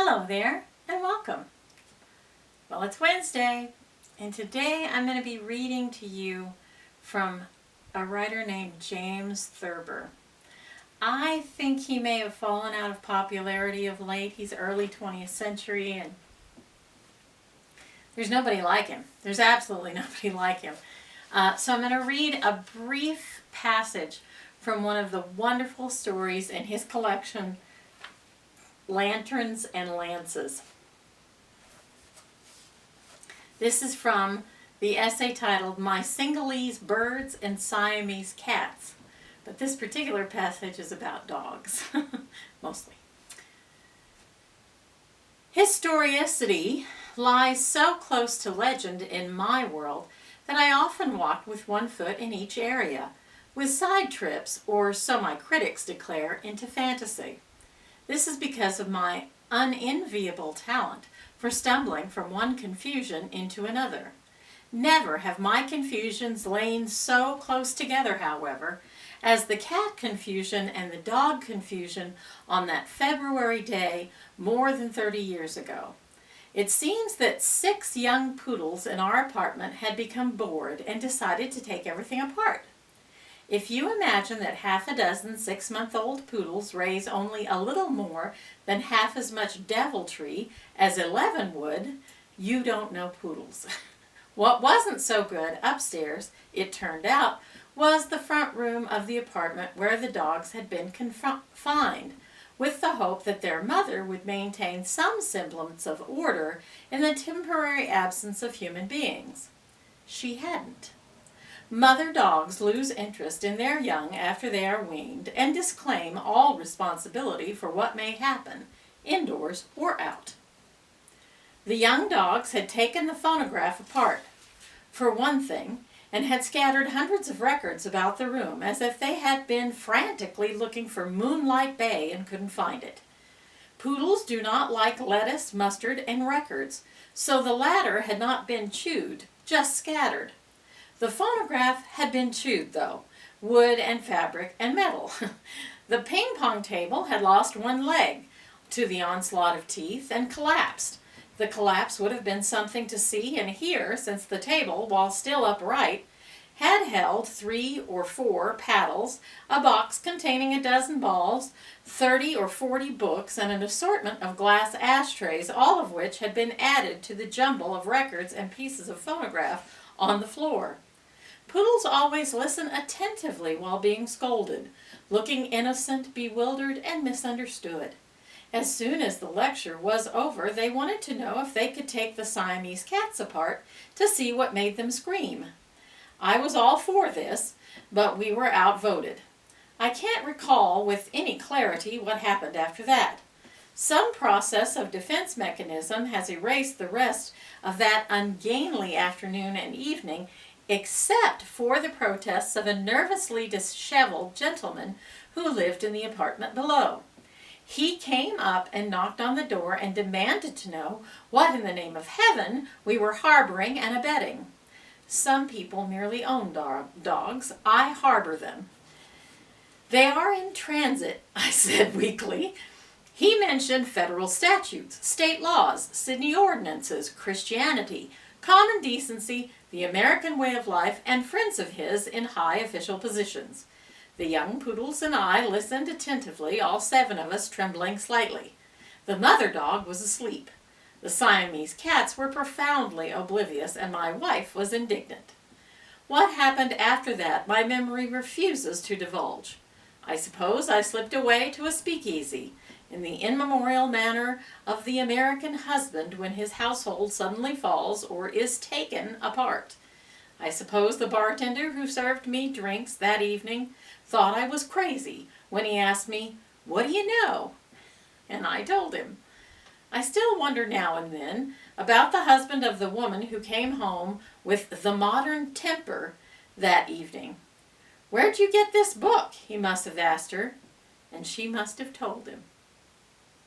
Hello there and welcome. Well, it's Wednesday and today I'm going to be reading to you from a writer named James Thurber. I think he may have fallen out of popularity of late. He's early 20th century and there's nobody like him. There's absolutely nobody like him. So I'm going to read a brief passage from one of the wonderful stories in his collection, Lanterns and Lances. This is from the essay titled My Singalese Birds and Siamese Cats. But this particular passage is about dogs, mostly. Historicity lies so close to legend in my world that I often walk with one foot in each area, with side trips, or so my critics declare, into fantasy. This is because of my unenviable talent for stumbling from one confusion into another. Never have my confusions lain so close together, however, as the cat confusion and the dog confusion on that February day more than 30 years ago. It seems that 6 young poodles in our apartment had become bored and decided to take everything apart. If you imagine that half a dozen 6-month-old poodles raise only a little more than half as much deviltry as 11 would, you don't know poodles. What wasn't so good upstairs, it turned out, was the front room of the apartment where the dogs had been confined, with the hope that their mother would maintain some semblance of order in the temporary absence of human beings. She hadn't. Mother dogs lose interest in their young after they are weaned and disclaim all responsibility for what may happen, indoors or out. The young dogs had taken the phonograph apart, for one thing, and had scattered hundreds of records about the room as if they had been frantically looking for Moonlight Bay and couldn't find it. Poodles do not like lettuce, mustard, and records, so the latter had not been chewed, just scattered. The phonograph had been chewed, though, wood and fabric and metal. The ping-pong table had lost one leg to the onslaught of teeth and collapsed. The collapse would have been something to see and hear, since the table, while still upright, had held 3 or 4 paddles, a box containing a dozen balls, 30 or 40 books, and an assortment of glass ashtrays, all of which had been added to the jumble of records and pieces of phonograph on the floor. Poodles always listen attentively while being scolded, looking innocent, bewildered, and misunderstood. As soon as the lecture was over, they wanted to know if they could take the Siamese cats apart to see what made them scream. I was all for this, but we were outvoted. I can't recall with any clarity what happened after that. Some process of defense mechanism has erased the rest of that ungainly afternoon and evening, except for the protests of a nervously disheveled gentleman who lived in the apartment below. He came up and knocked on the door and demanded to know what in the name of heaven we were harboring and abetting. Some people merely own dogs. I harbor them. They are in transit, I said weakly. He mentioned federal statutes, state laws, city ordinances, Christianity, common decency, the American way of life, and friends of his in high official positions. The young poodles and I listened attentively, all 7 of us trembling slightly. The mother dog was asleep. The Siamese cats were profoundly oblivious, and my wife was indignant. What happened after that my memory refuses to divulge. I suppose I slipped away to a speakeasy, in the immemorial manner of the American husband when his household suddenly falls or is taken apart. I suppose the bartender who served me drinks that evening thought I was crazy when he asked me, "What do you know?" And I told him. I still wonder now and then about the husband of the woman who came home with the modern temper that evening. "Where'd you get this book?" he must have asked her, and she must have told him.